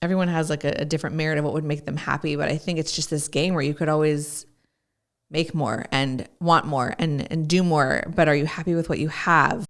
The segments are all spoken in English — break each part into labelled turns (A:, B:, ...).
A: everyone has like a different merit of what would make them happy. But I think it's just this game where you could always make more and want more and do more. But are you happy with what you have?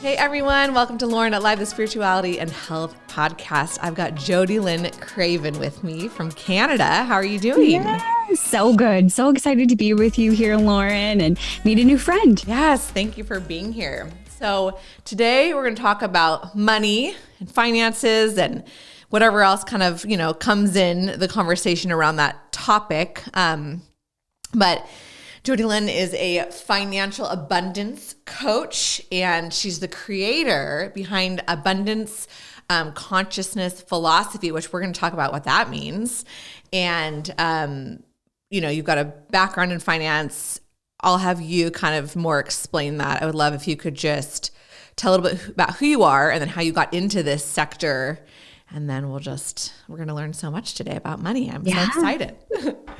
A: Hey everyone, welcome to Lauren.live, the spirituality and health podcast. I've got JodieLynn Craven with me from Canada. How are you doing?
B: Yes, so good. So excited to be with you here, Lauren, and meet a new friend.
A: Yes, thank you for being here. So today we're going to talk about money and finances and whatever else kind of, comes in the conversation around that topic. But JodieLynn is a financial abundance coach, and she's the creator behind abundance consciousness philosophy, which we're going to talk about what that means. And, you've got a background in finance. I'll have you kind of more explain that. I would love if you could just tell a little bit about who you are and then how you got into this sector. And then we're going to learn so much today about money. I'm so excited.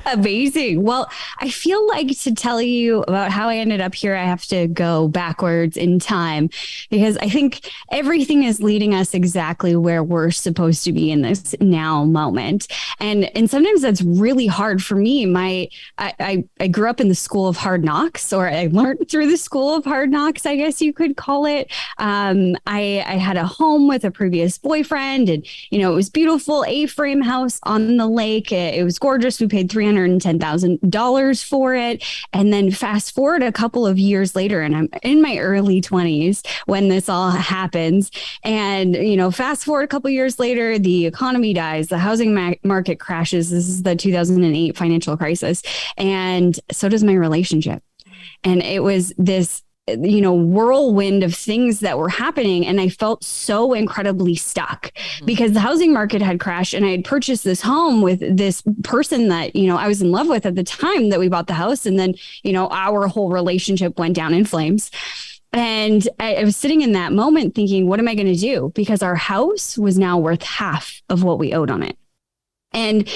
B: Amazing. Well, I feel like to tell you about how I ended up here, I have to go backwards in time because I think everything is leading us exactly where we're supposed to be in this now moment. And sometimes that's really hard for me. I grew up in the school of hard knocks, or I learned through the school of hard knocks, I guess you could call it. I had a home with a previous boyfriend, and it was beautiful, A-frame house on the lake. It was gorgeous. We paid $310,000 for it. And then fast forward a couple of years later, and I'm in my early 20s when this all happens. And, fast forward a couple of years later, the economy dies, the housing market crashes. This is the 2008 financial crisis. And so does my relationship. And it was this whirlwind of things that were happening. And I felt so incredibly stuck because the housing market had crashed and I had purchased this home with this person that, I was in love with at the time that we bought the house. And then, our whole relationship went down in flames. And I was sitting in that moment thinking, what am I going to do? Because our house was now worth half of what we owed on it. And,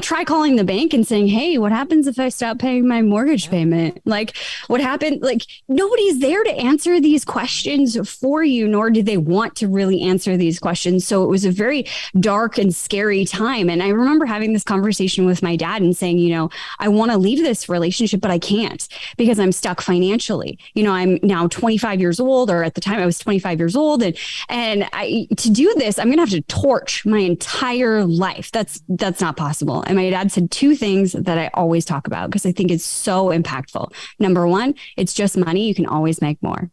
B: try calling the bank and saying, hey, what happens if I stop paying my mortgage payment? Like, what happened? Like, nobody's there to answer these questions for you, nor do they want to really answer these questions. So it was a very dark and scary time. And I remember having this conversation with my dad and saying, I want to leave this relationship, but I can't because I'm stuck financially. I'm now 25 years old, or at the time I was 25 years old. And to do this, I'm going to have to torch my entire life. That's not possible. And my dad said two things that I always talk about because I think it's so impactful. Number one, it's just money. You can always make more.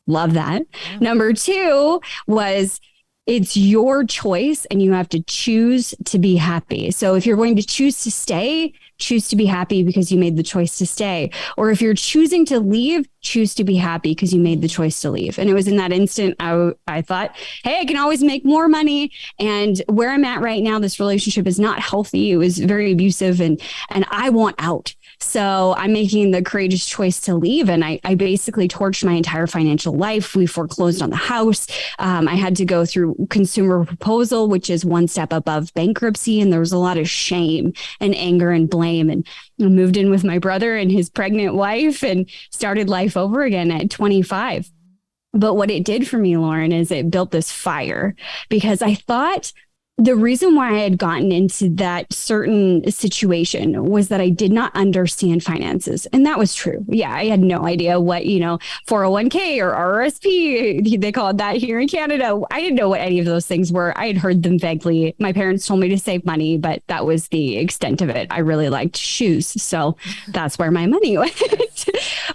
B: Love that. Yeah. Number two was it's your choice and you have to choose to be happy. So if you're going to choose to stay, choose to be happy because you made the choice to stay. Or if you're choosing to leave, choose to be happy because you made the choice to leave. And it was in that instant I thought, hey, I can always make more money. And where I'm at right now, this relationship is not healthy. It was very abusive and I want out. So I'm making the courageous choice to leave. And I basically torched my entire financial life. We foreclosed on the house. I had to go through consumer proposal, which is one step above bankruptcy. And there was a lot of shame and anger and blame. And I moved in with my brother and his pregnant wife and started life over again at 25. But what it did for me, Lauren, is it built this fire because I thought the reason why I had gotten into that certain situation was that I did not understand finances. And that was true. Yeah, I had no idea what, 401k or RRSP, they call it that here in Canada. I didn't know what any of those things were. I had heard them vaguely. My parents told me to save money, but that was the extent of it. I really liked shoes. So that's where my money went.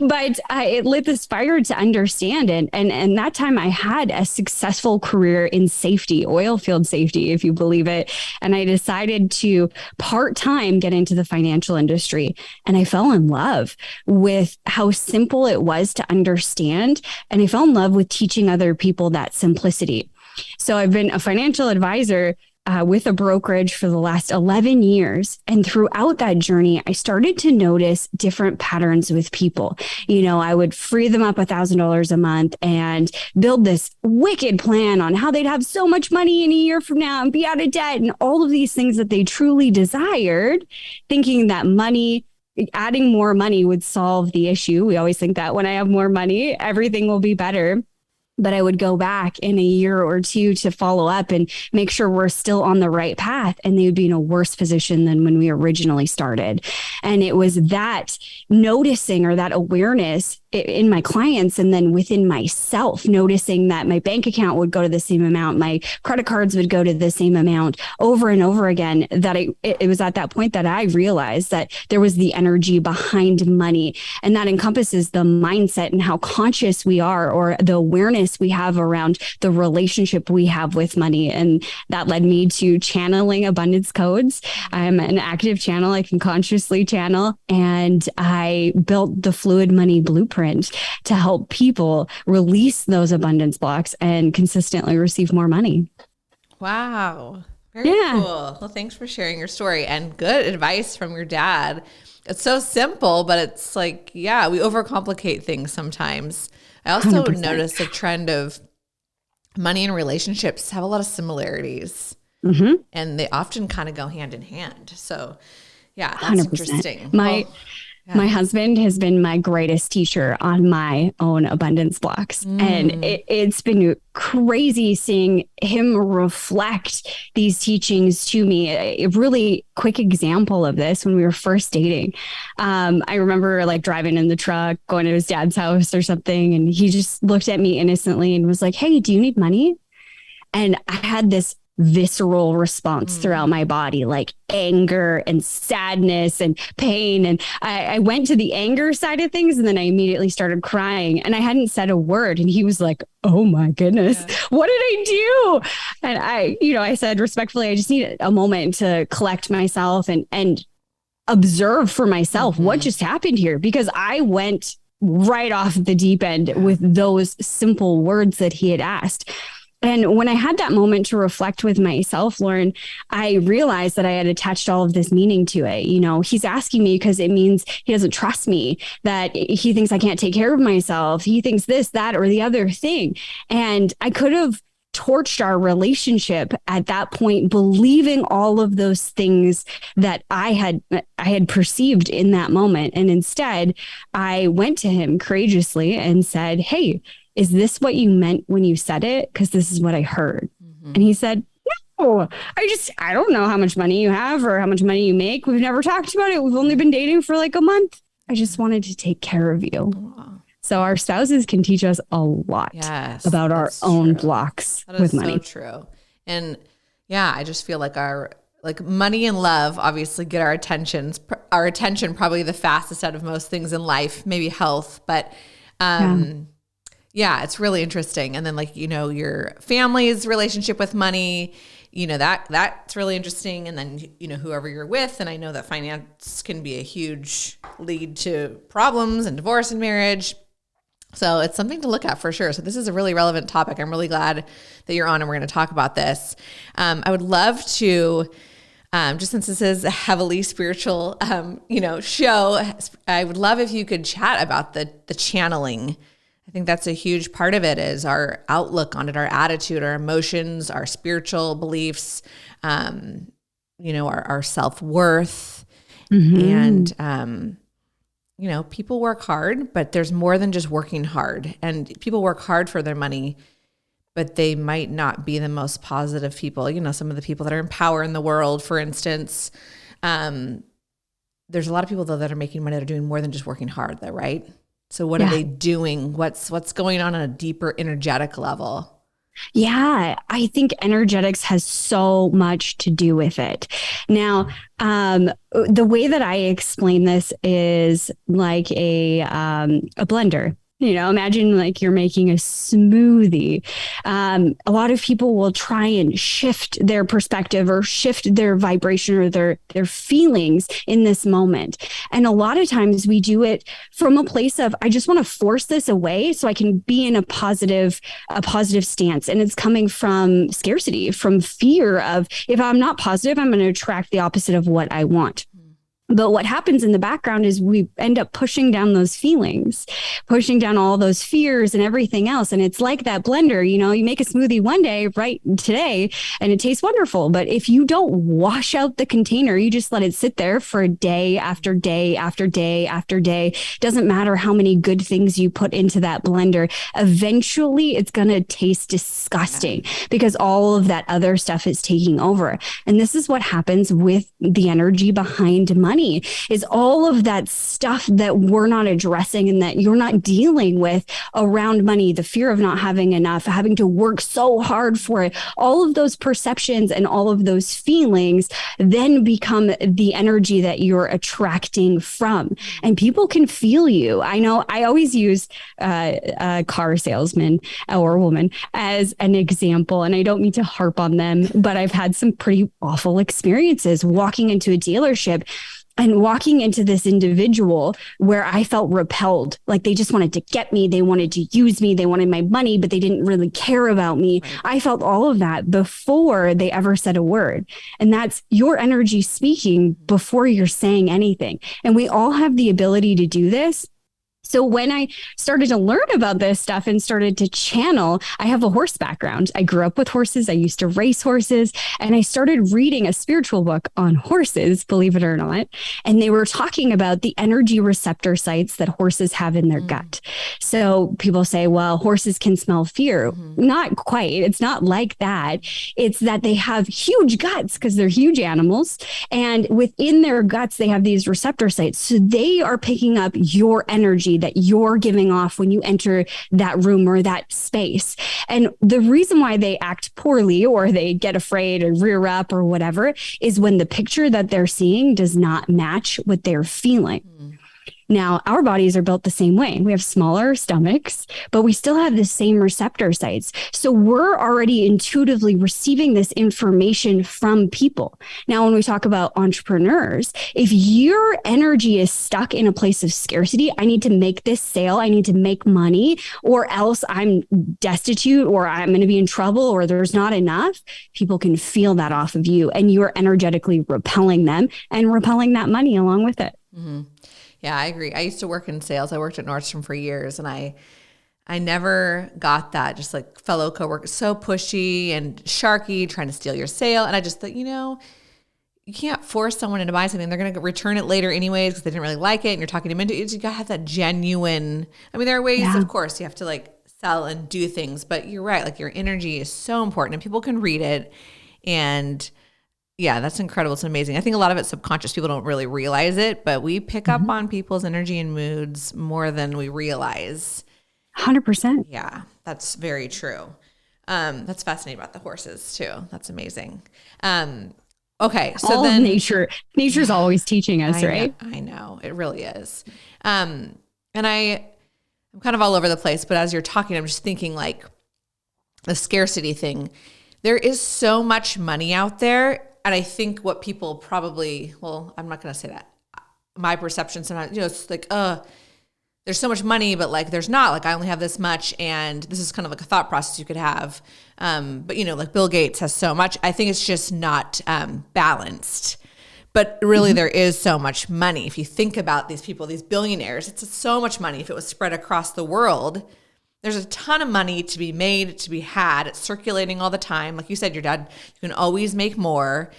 B: But it lit this fire to understand it. And that time I had a successful career in safety, oil field safety, if you believe it. And I decided to part-time get into the financial industry. And I fell in love with how simple it was to understand. And I fell in love with teaching other people that simplicity. So I've been a financial advisor with a brokerage for the last 11 years. And throughout that journey, I started to notice different patterns with people. I would free them up $1,000 a month and build this wicked plan on how they'd have so much money in a year from now and be out of debt and all of these things that they truly desired, thinking that money adding more money would solve the issue. We always think that when I have more money, everything will be better. But I would go back in a year or two to follow up and make sure we're still on the right path. And they would be in a worse position than when we originally started. And it was that noticing or that awareness in my clients and then within myself, noticing that my bank account would go to the same amount, my credit cards would go to the same amount over and over again, that it was at that point that I realized that there was the energy behind money. And that encompasses the mindset and how conscious we are, or the awareness we have around the relationship we have with money. And that led me to channeling abundance codes. I'm an active channel. I can consciously channel. And I built the Fluid Money Blueprint to help people release those abundance blocks and consistently receive more money.
A: Wow. Very cool. Well, thanks for sharing your story, and good advice from your dad. It's so simple, but it's like, we overcomplicate things sometimes. I also
B: 100%.
A: noticed a trend of money and relationships have a lot of similarities, and they often kind of go hand in hand. So that's
B: 100%.
A: interesting.
B: My husband has been my greatest teacher on my own abundance blocks. And it's been crazy seeing him reflect these teachings to me. A really quick example of this, when we were first dating, I remember like driving in the truck, going to his dad's house or something. And he just looked at me innocently and was like, "Hey, do you need money?" And I had this visceral response throughout my body, like anger and sadness and pain. And I went to the anger side of things, and then I immediately started crying, and I hadn't said a word. And he was like, "Oh my goodness, what did I do?" And I said respectfully, I just need a moment to collect myself and observe for myself what just happened here, because I went right off the deep end with those simple words that he had asked. And when I had that moment to reflect with myself, Lauren, I realized that I had attached all of this meaning to it. He's asking me because it means he doesn't trust me, that he thinks I can't take care of myself. He thinks this, that, or the other thing. And I could have torched our relationship at that point, believing all of those things that I had perceived in that moment. And instead, I went to him courageously and said, "Hey, is this what you meant when you said it? Because this is what I heard." And he said, "No, I don't know how much money you have or how much money you make. We've never talked about it. We've only been dating for like a month. I just wanted to take care of you." So our spouses can teach us a lot about our own blocks with money.
A: That is so true. And I just feel like money and love obviously get our attention probably the fastest out of most things in life, maybe health, but it's really interesting. And then your family's relationship with money, that's really interesting. And then, whoever you're with. And I know that finance can be a huge lead to problems and divorce and marriage. So it's something to look at for sure. So this is a really relevant topic. I'm really glad that you're on and we're going to talk about this. I would love to, just since this is a heavily spiritual, show, I would love if you could chat about the channeling. I think that's a huge part of it, is our outlook on it, our attitude, our emotions, our spiritual beliefs, our self-worth. And, people work hard, but there's more than just working hard. And people work hard for their money, but they might not be the most positive people. Some of the people that are in power in the world, for instance, there's a lot of people though that are making money that are doing more than just working hard though, right? So what are they doing? What's going on a deeper energetic level?
B: Yeah, I think energetics has so much to do with it. Now, the way that I explain this is like a blender. Imagine like you're making a smoothie. A lot of people will try and shift their perspective or shift their vibration or their feelings in this moment. And a lot of times we do it from a place of, I just want to force this away so I can be in a positive stance. And it's coming from scarcity, from fear of, if I'm not positive, I'm going to attract the opposite of what I want. But what happens in the background is we end up pushing down those feelings, pushing down all those fears and everything else. And it's like that blender, you know, you make a smoothie one day, right, today, and it tastes wonderful. But if you don't wash out the container, you just let it sit there for day after day after day after day. Doesn't matter how many good things you put into that blender. Eventually, it's going to taste disgusting because all of that other stuff is taking over. And this is what happens with the energy behind money. Is all of that stuff that we're not addressing and that you're not dealing with around money, the fear of not having enough, having to work so hard for it, all of those perceptions and all of those feelings then become the energy that you're attracting from. And people can feel you. I know I always use a car salesman or woman as an example, and I don't mean to harp on them, but I've had some pretty awful experiences walking into a dealership and walking into this individual where I felt repelled, like they just wanted to get me. They wanted to use me. They wanted my money, but they didn't really care about me. Right. I felt all of that before they ever said a word. And that's your energy speaking before you're saying anything. And we all have the ability to do this. So when I started to learn about this stuff and started to channel, I have a horse background. I grew up with horses. I used to race horses, and I started reading a spiritual book on horses, believe it or not. And they were talking about the energy receptor sites that horses have in their gut. So people say, well, horses can smell fear. Not quite. It's not like that. It's that they have huge guts because they're huge animals. And within their guts, they have these receptor sites. So they are picking up your energy that you're giving off when you enter that room or that space. And the reason why they act poorly or they get afraid or rear up or whatever is when the picture that they're seeing does not match what they're feeling. Now, our bodies are built the same way. We have smaller stomachs, but we still have the same receptor sites. So we're already intuitively receiving this information from people. Now, when we talk about entrepreneurs, if your energy is stuck in a place of scarcity, I need to make this sale, I need to make money, or else I'm destitute, or I'm going to be in trouble, or there's not enough, people can feel that off of you, and you're energetically repelling them and repelling that money along with it.
A: Mm-hmm. Yeah, I agree. I used to work in sales. I worked at Nordstrom for years, and I never got that. Just like fellow coworkers, so pushy and sharky, trying to steal your sale. And I just thought, you can't force someone into buying something. They're going to return it later anyways because they didn't really like it, and you're talking them into it. You got to have that genuine. I mean, there are ways, of course, you have to like sell and do things, but you're right. Like your energy is so important, and people can read it. And yeah, that's incredible. It's amazing. I think a lot of it's subconscious. People don't really realize it, but we pick up on people's energy and moods more than we realize.
B: 100%.
A: Yeah, that's very true. That's fascinating about the horses too. That's amazing. Okay, so
B: all
A: then
B: nature's always teaching us, right?
A: I know it really is. And I'm kind of all over the place, but as you're talking, I'm just thinking like the scarcity thing. There is so much money out there. And I think what people probably, well, I'm not going to say that. My perception sometimes, it's like, there's so much money, but like, there's not. Like, I only have this much. And this is kind of like a thought process you could have. But, like Bill Gates has so much. I think it's just not balanced. But really, there is so much money. If you think about these people, these billionaires, it's so much money. If it was spread across the world, there's a ton of money to be made, to be had. It's circulating all the time. Like you said, your dad, you can always make more.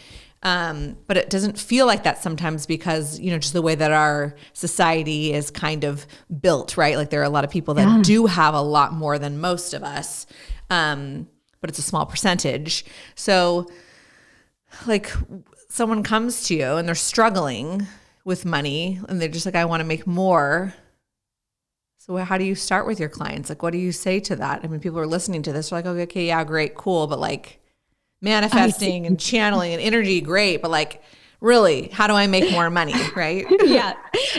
A: But it doesn't feel like that sometimes because, just the way that our society is kind of built, right? Like there are a lot of people that do have a lot more than most of us. But it's a small percentage. So like someone comes to you and they're struggling with money and they're just like, I want to make more. So how do you start with your clients? Like, what do you say to that? I mean, people are listening to this. They're like, okay, yeah, great, cool. But like manifesting and channeling and energy, great. But like, really, how do I make more money, right?
B: Yeah,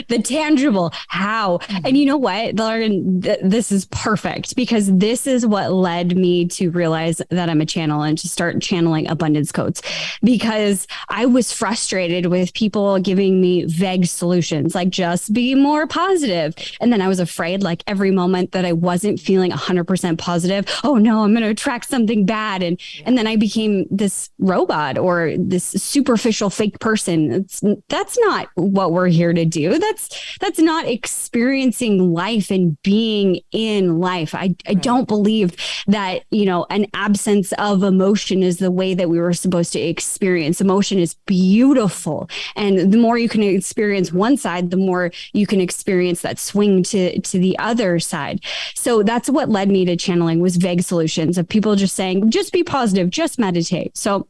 B: the tangible, how. And you know what, Lauren, this is perfect because this is what led me to realize that I'm a channel and to start channeling abundance codes because I was frustrated with people giving me vague solutions, like just be more positive. And then I was afraid like every moment that I wasn't feeling 100% positive, oh no, I'm going to attract something bad. And then I became this robot or this superficial fake person person. That's not what we're here to do. That's not experiencing life and being in life. I don't believe that, an absence of emotion is the way that we were supposed to experience. Emotion is beautiful. And the more you can experience one side, the more you can experience that swing to the other side. So that's what led me to channeling, was vague solutions of people just saying, just be positive, just meditate. So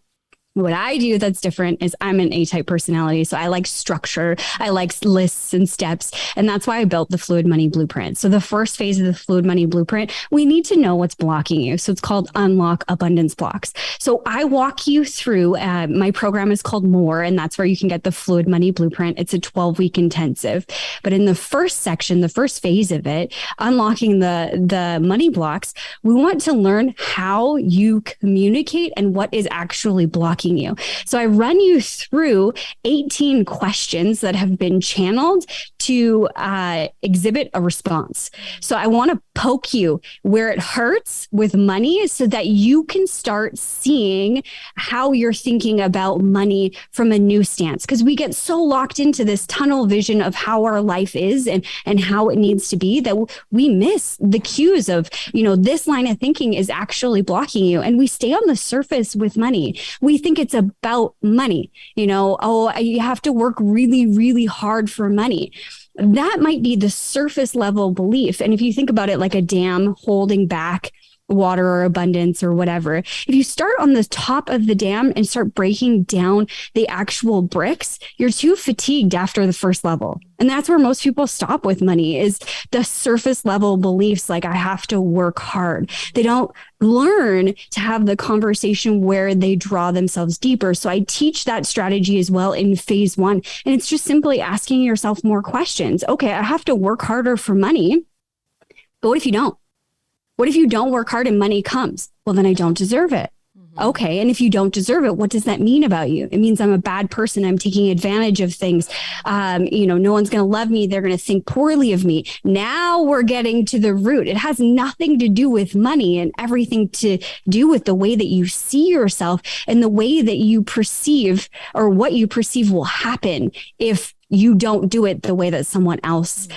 B: what I do that's different is I'm an A-type personality. So I like structure. I like lists and steps. And that's why I built the Fluid Money Blueprint. So the first phase of the Fluid Money Blueprint, we need to know what's blocking you. So it's called Unlock Abundance Blocks. So I walk you through, my program is called More, and that's where you can get the Fluid Money Blueprint. It's a 12-week intensive. But in the first section, the first phase of it, unlocking the money blocks, we want to learn how you communicate and what is actually blocking you. So I run you through 18 questions that have been channeled to exhibit a response. So I want to poke you where it hurts with money so that you can start seeing how you're thinking about money from a new stance. Because we get so locked into this tunnel vision of how our life is and how it needs to be that we miss the cues of, this line of thinking is actually blocking you. And we stay on the surface with money. We think it's about money, you have to work really, really hard for money. That might be the surface level belief. And if you think about it like a dam holding back water or abundance or whatever, if you start on the top of the dam and start breaking down the actual bricks, you're too fatigued after the first level. And that's where most people stop with money, is the surface level beliefs like I have to work hard. They don't learn to have the conversation where they draw themselves deeper. So I teach that strategy as well in phase 1. And it's just simply asking yourself more questions. Okay, I have to work harder for money, but what if you don't? What if you don't work hard and money comes? Well, then I don't deserve it. Okay. And if you don't deserve it, what does that mean about you? It means I'm a bad person. I'm taking advantage of things. No one's going to love me. They're going to think poorly of me. Now we're getting to the root. It has nothing to do with money and everything to do with the way that you see yourself and the way that you perceive, or what you perceive will happen if you don't do it the way that someone else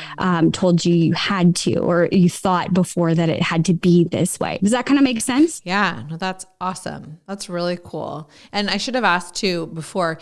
B: told you had to, or you thought before that it had to be this way. Does that kind of make sense?
A: Yeah, no, that's awesome. That's really cool. And I should have asked too before,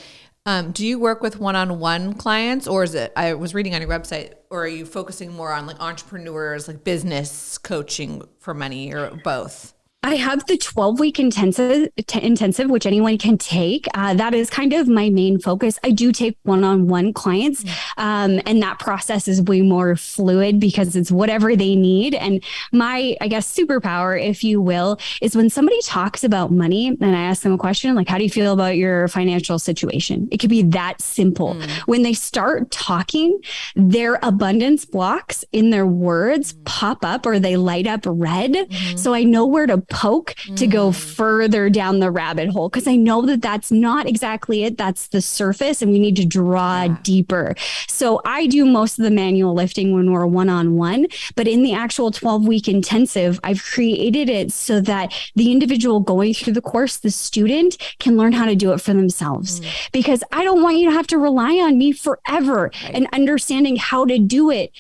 A: do you work with one-on-one clients, or is it, I was reading on your website, or are you focusing more on like entrepreneurs, like business coaching for money, or both?
B: I have the 12-week intensive, which anyone can take. That is kind of my main focus. I do take one-on-one clients, and that process is way more fluid because it's whatever they need. And my, I guess, superpower, if you will, is when somebody talks about money and I ask them a question like, how do you feel about your financial situation? It could be that simple. When they start talking, their abundance blocks in their words pop up, or they light up red. So I know where to poke to go further down the rabbit hole, because I know that that's not exactly it. That's the surface, and we need to draw deeper. So I do most of the manual lifting when we're one-on-one, but in the actual 12-week intensive, I've created it so that the individual going through the course, the student, can learn how to do it for themselves. Because I don't want you to have to rely on me forever and understanding how to do it.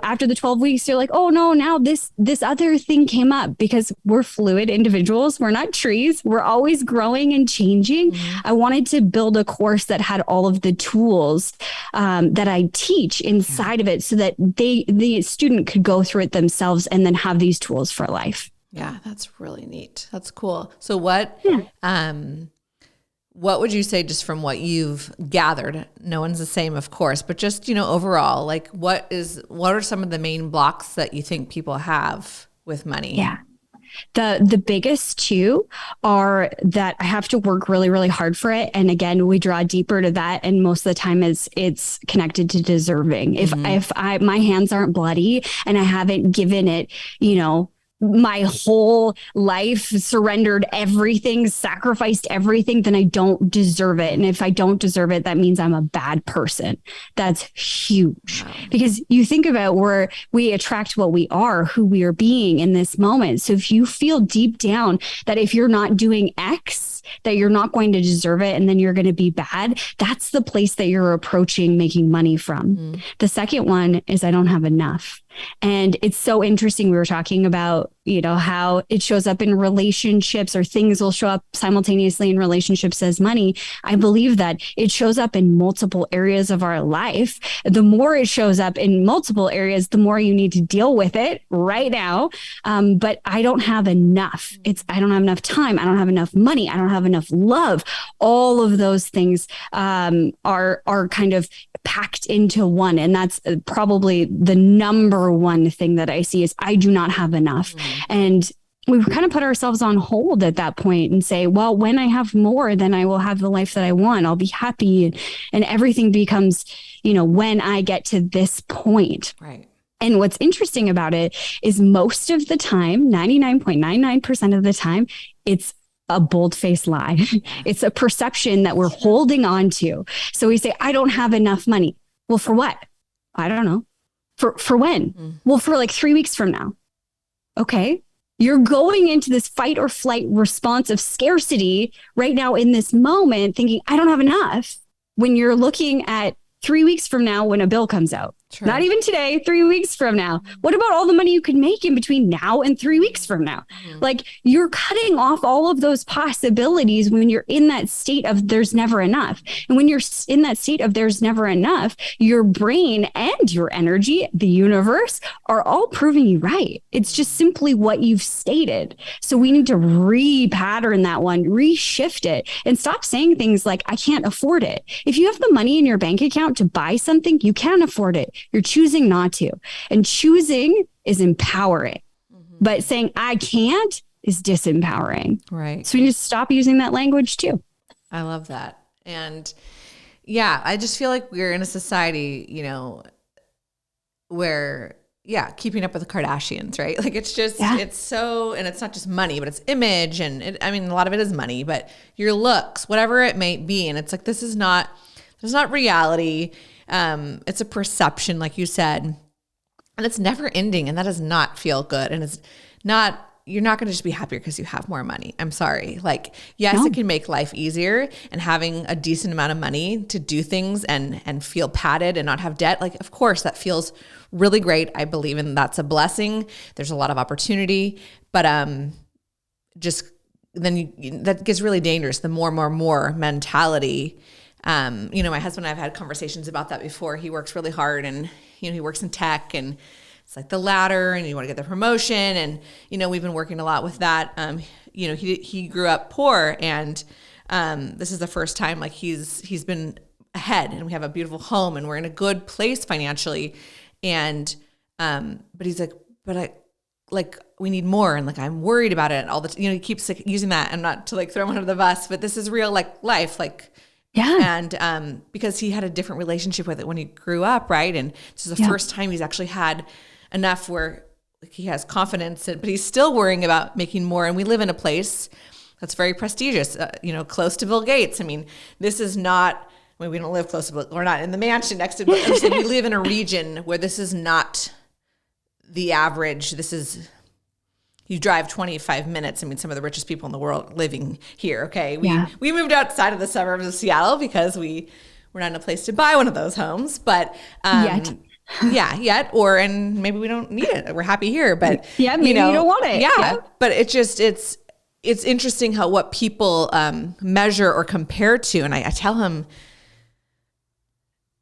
B: After the 12 weeks, you're like, oh no, now this other thing came up, because we're fluid individuals. We're not trees. We're always growing and changing. I wanted to build a course that had all of the tools that I teach inside of it, so that the student could go through it themselves and then have these tools for life.
A: Yeah, that's really neat. That's cool. So what would you say, just from what you've gathered? No one's the same, of course, but just, overall, like what are some of the main blocks that you think people have with money?
B: Yeah. The biggest two are that I have to work really, really hard for it. And again, we draw deeper to that. And most of the time it's connected to deserving. If my hands aren't bloody and I haven't given it, my whole life, surrendered everything, sacrificed everything, then I don't deserve it. And if I don't deserve it, that means I'm a bad person. That's huge.
A: Wow.
B: Because you think about where we attract what we are, who we are being in this moment. So if you feel deep down that if you're not doing X, that you're not going to deserve it and then you're going to be bad, that's the place that you're approaching making money from. The second one is I don't have enough. And it's so interesting. We were talking about, how it shows up in relationships, or things will show up simultaneously in relationships as money. I believe that it shows up in multiple areas of our life. The more it shows up in multiple areas, the more you need to deal with it right now. But I don't have enough. I don't have enough time. I don't have enough money. I don't have enough love. All of those things are kind of packed into one. And that's probably the number one thing that I see is I do not have enough. And we kind of put ourselves on hold at that point and say, well, when I have more, then I will have the life that I want. I'll be happy. And everything becomes, when I get to this point.
A: Right.
B: And what's interesting about it is most of the time, 99.99% of the time, it's a bold-faced lie. It's a perception that we're holding on to. So we say, I don't have enough money. Well, for what? I don't know. For when? Well, for like 3 weeks from now. Okay. You're going into this fight or flight response of scarcity right now in this moment, thinking, I don't have enough, when you're looking at 3 weeks from now when a bill comes out. True. Not even today, 3 weeks from now. What about all the money you could make in between now and 3 weeks from now? Like, you're cutting off all of those possibilities when you're in that state of there's never enough. And when you're in that state of there's never enough, your brain and your energy, the universe, are all proving you right. It's just simply what you've stated. So we need to repattern that one, reshift it, and stop saying things like, I can't afford it. If you have the money in your bank account to buy something, you can afford it. You're choosing not to. And choosing is empowering. But saying I can't is disempowering.
A: Right.
B: So we need to stop using that language too.
A: I love that. And yeah, I just feel like we're in a society, where, keeping up with the Kardashians, right? Like it's just, it's so, and it's not just money, but it's image. And a lot of it is money, but your looks, whatever it may be. And it's like, this is not reality. It's a perception, like you said, and it's never ending, and that does not feel good. And it's not, you're not going to just be happier because you have more money. I'm sorry. Like, yes, it can make life easier, and having a decent amount of money to do things and feel padded and not have debt. Like, of course, that feels really great. I believe in that's a blessing. There's a lot of opportunity, but just then that gets really dangerous. The more mentality. My husband and I have had conversations about that before. He works really hard, and, he works in tech, and it's like the ladder, and you want to get the promotion. And, we've been working a lot with that. He grew up poor, and this is the first time like he's been ahead, and we have a beautiful home, and we're in a good place financially. And, but he's like, we need more. And like, I'm worried about it all the time. He keeps like using that. I'm not to like throw him under the bus, but this is real, like life, like, and because he had a different relationship with it when he grew up, right? And this is the first time he's actually had enough where like, he has confidence, but he's still worrying about making more. And we live in a place that's very prestigious, close to Bill Gates. This is not, we don't live close to Bill, we're not in the mansion next to Bill. I'm saying we live in a region where this is not the average. This is, you drive 25 minutes. Some of the richest people in the world living here. Okay. We moved outside of the suburbs of Seattle because we're not in a place to buy one of those homes, but, yet, and maybe we don't need it. We're happy here, but
B: maybe you don't want it.
A: Yeah. But it's interesting how what people, measure or compare to. And I tell him,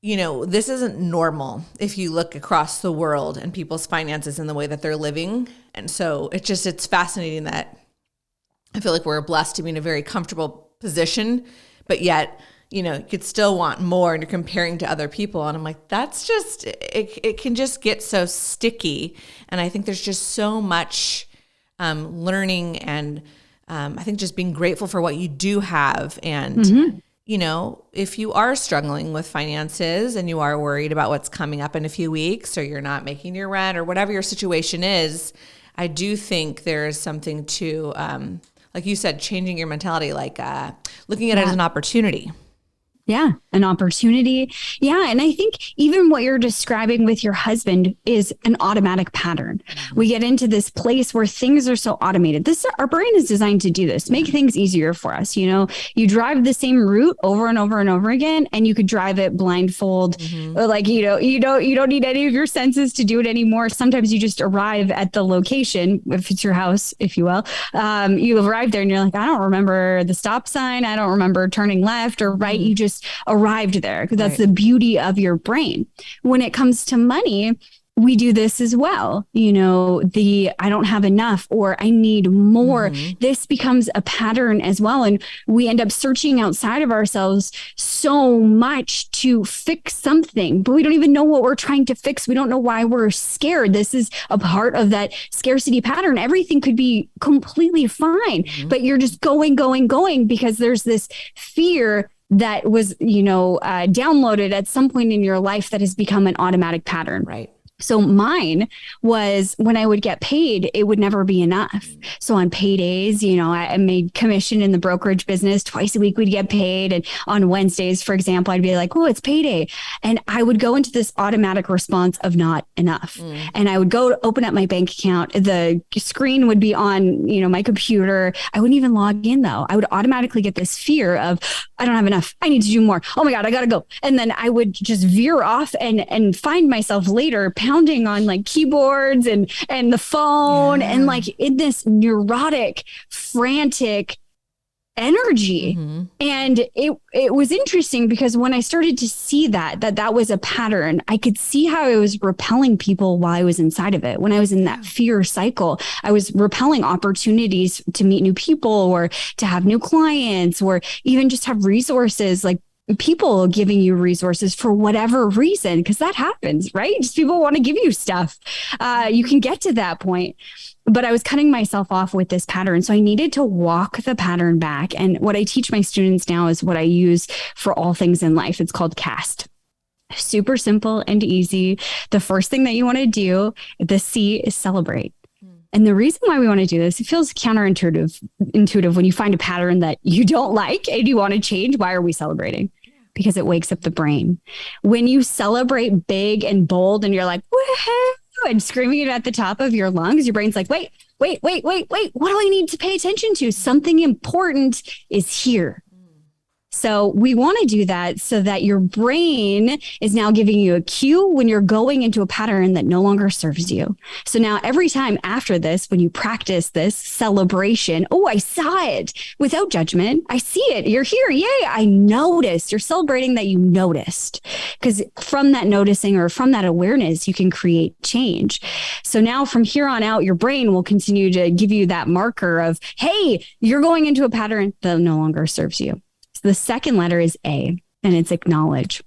A: this isn't normal if you look across the world and people's finances and the way that they're living. And so it's fascinating that I feel like we're blessed to be in a very comfortable position, but yet, you could still want more, and you're comparing to other people. And I'm like, that's just, it can just get so sticky. And I think there's just so much learning, and I think just being grateful for what you do have. And, if you are struggling with finances and you are worried about what's coming up in a few weeks, or you're not making your rent, or whatever your situation is, I do think there's something to, like you said, changing your mentality, like looking at it as an opportunity.
B: Yeah, an opportunity. Yeah. And I think even what you're describing with your husband is an automatic pattern. We get into this place where things are so automated. Our brain is designed to do this, make things easier for us. You know, you drive the same route over and over and over again, and you could drive it blindfold. Or like, you don't need any of your senses to do it anymore. Sometimes you just arrive at the location, if it's your house, if you will. You arrive there and you're like, I don't remember the stop sign. I don't remember turning left or right. You just arrived there, because that's the beauty of your brain. When it comes to money, we do this as well. You know, I don't have enough, or I need more. This becomes a pattern as well. And we end up searching outside of ourselves so much to fix something, but we don't even know what we're trying to fix. We don't know why we're scared. This is a part of that scarcity pattern. Everything could be completely fine, but you're just going because there's this fear that was, downloaded at some point in your life that has become an automatic pattern.
A: Right.
B: So mine was, when I would get paid, it would never be enough. So on paydays, I made commission in the brokerage business. Twice a week we'd get paid. And on Wednesdays, for example, I'd be like, oh, it's payday. And I would go into this automatic response of not enough. And I would go to open up my bank account. The screen would be on, my computer. I wouldn't even log in though. I would automatically get this fear of, I don't have enough. I need to do more. Oh my God, I got to go. And then I would just veer off and find myself later pounding on like keyboards and the phone and like in this neurotic, frantic energy. And it was interesting because when I started to see that was a pattern, I could see how I was repelling people while I was inside of it. When I was in that fear cycle, I was repelling opportunities to meet new people or to have new clients or even just have resources, like people giving you resources for whatever reason, because that happens, right? Just people want to give you stuff. You can get to that point. But I was cutting myself off with this pattern. So I needed to walk the pattern back. And what I teach my students now is what I use for all things in life. It's called CAST. Super simple and easy. The first thing that you want to do, the C, is celebrate. And the reason why we want to do this, it feels intuitive when you find a pattern that you don't like and you want to change. Why are we celebrating? Because it wakes up the brain. When you celebrate big and bold and you're like, woohoo, and screaming it at the top of your lungs, your brain's like, wait. What do I need to pay attention to? Something important is here. So we want to do that so that your brain is now giving you a cue when you're going into a pattern that no longer serves you. So now every time after this, when you practice this celebration, oh, I saw it without judgment. I see it. You're here. Yay. I noticed. You're celebrating that you noticed, because from that noticing or from that awareness, you can create change. So now from here on out, your brain will continue to give you that marker of, hey, you're going into a pattern that no longer serves you. The second letter is A, and it's acknowledge.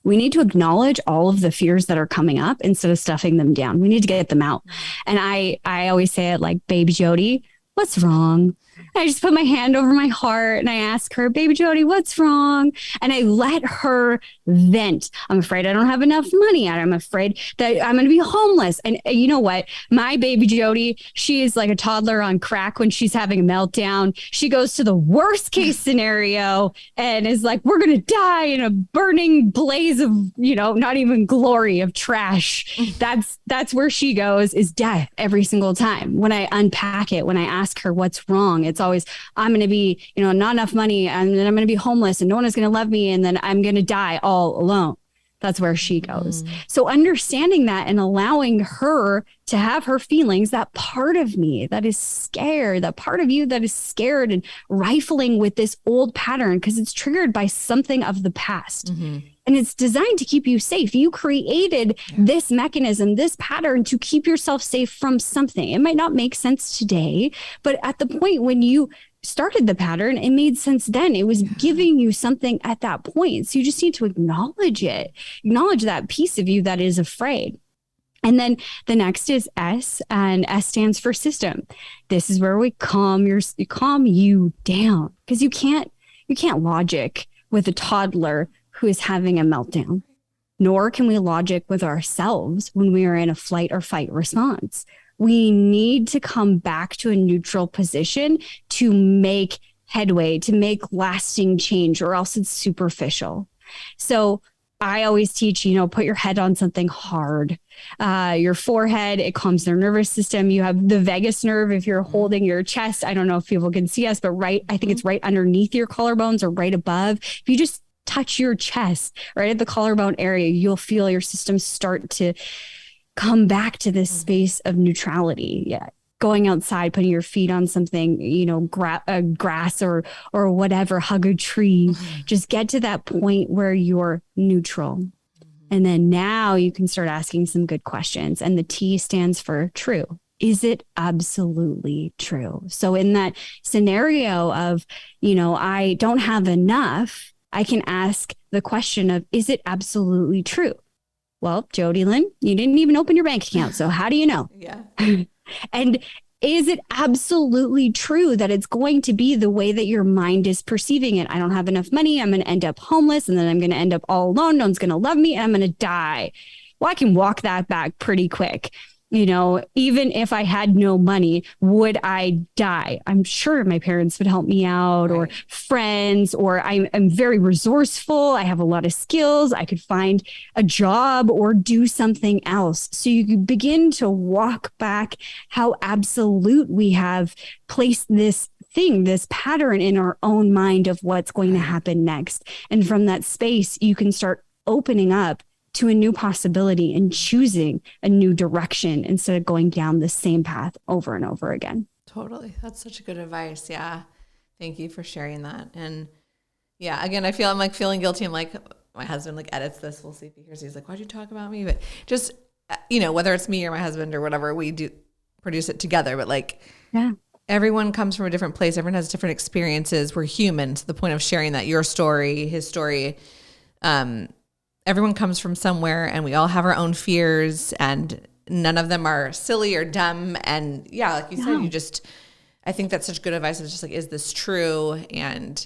B: We need to acknowledge all of the fears that are coming up instead of stuffing them down. We need to get them out. And I always say it like, baby Jodie, what's wrong? I just put my hand over my heart and I ask her, baby Jodie, what's wrong? And I let her vent. I'm afraid I don't have enough money. I'm afraid that I'm going to be homeless. And you know what? My baby Jodie, she is like a toddler on crack when she's having a meltdown. She goes to the worst case scenario and is like, we're going to die in a burning blaze of, not even glory, of trash. That's where she goes, is death every single time. When I unpack it, when I ask her what's wrong, it's always, I'm going to be, not enough money, and then I'm going to be homeless and no one is going to love me, and then I'm going to die all alone. That's where she goes. So understanding that and allowing her to have her feelings, that part of me that is scared, that part of you that is scared and rifling with this old pattern because it's triggered by something of the past. And it's designed to keep you safe. You created this mechanism, this pattern, to keep yourself safe from something. It might not make sense today, but at the point when you started the pattern, it made sense then. It was giving you something at that point. So you just need to acknowledge it, acknowledge that piece of you that is afraid. And then the next is S, and S stands for system. This is where we calm you down, because you can't logic with a toddler who is having a meltdown, nor can we logic with ourselves when we are in a flight or fight response. we need to come back to a neutral position to make headway, to make lasting change, or else it's superficial. So I always teach, put your head on something hard. Your forehead, it calms their nervous system. You have the vagus nerve if you're holding your chest. I don't know if people can see us, but I think it's right underneath your collarbones or right above. If you just touch your chest right at the collarbone area, you'll feel your system start to come back to this space of neutrality. Yeah. Going outside, putting your feet on something, grass or whatever, hug a tree, just get to that point where you're neutral. And then now you can start asking some good questions. And the T stands for true. Is it absolutely true? So in that scenario of, I don't have enough, I can ask the question of, is it absolutely true? Well, JodieLynn, you didn't even open your bank account. So how do you know?
A: Yeah.
B: And is it absolutely true that it's going to be the way that your mind is perceiving it? I don't have enough money. I'm going to end up homeless, and then I'm going to end up all alone. No one's going to love me, and I'm going to die. Well, I can walk that back pretty quick. Even if I had no money, would I die? I'm sure my parents would help me out, or friends, or I'm very resourceful. I have a lot of skills. I could find a job or do something else. So you begin to walk back how absolute we have placed this pattern in our own mind of what's going to happen next. And from that space, you can start opening up to a new possibility and choosing a new direction instead of going down the same path over and over again.
A: Totally. That's such good advice. Yeah. Thank you for sharing that. And yeah, again, I'm like feeling guilty. I'm like, my husband like edits this. We'll see if he hears. He's like, why'd you talk about me? But just, whether it's me or my husband or whatever, we do produce it together. But like,
B: yeah,
A: everyone comes from a different place. Everyone has different experiences. We're human, to the point of sharing that your story, his story, everyone comes from somewhere, and we all have our own fears, and none of them are silly or dumb. And yeah, like you said, I think that's such good advice. It's just like, is this true? And